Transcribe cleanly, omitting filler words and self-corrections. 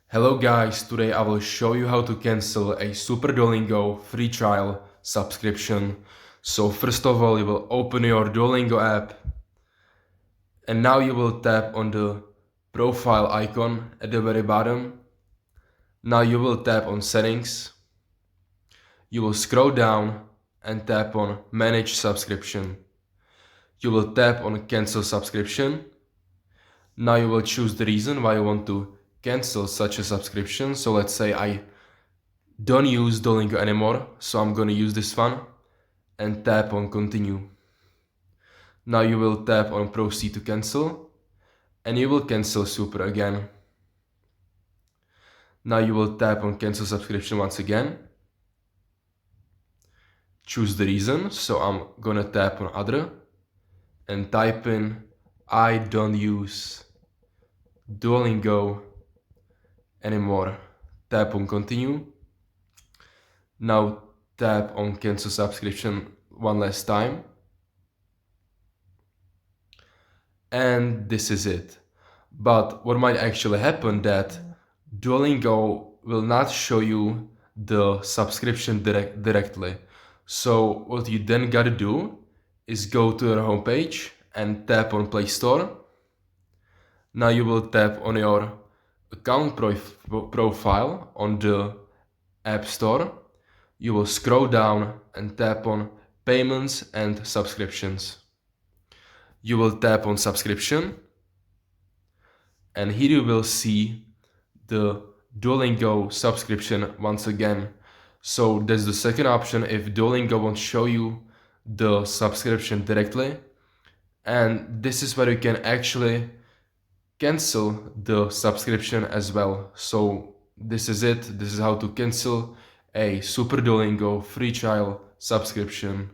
Hello guys, today I will show you how to cancel a Super Duolingo free trial subscription. So first of all, you will open your Duolingo app and now you will tap on the profile icon at the very bottom. Now you will tap on settings. You will scroll down and tap on manage subscription. You will tap on cancel subscription. Now you will choose the reason why you want to cancel such a subscription. So let's say I don't use Duolingo anymore, so I'm gonna use this one and tap on continue. Now you will tap on proceed to cancel and you will cancel Super again. Now you will tap on cancel subscription once again. Choose the reason, so I'm gonna tap on other and type in I don't use Duolingo anymore. Tap on continue. Now tap on cancel subscription one last time. And this is it. But what might actually happen that Duolingo will not show you the subscription directly. So what you then gotta do is go to your homepage and tap on Play Store. Now you will tap on your account profile on the App Store. You will scroll down and tap on Payments and Subscriptions. You will tap on Subscription and here you will see the Duolingo subscription once again. So that's the second option if Duolingo won't show you the subscription directly. And this is where you can actually cancel the subscription as well. So this is it. This is how to cancel a Super Duolingo free trial subscription.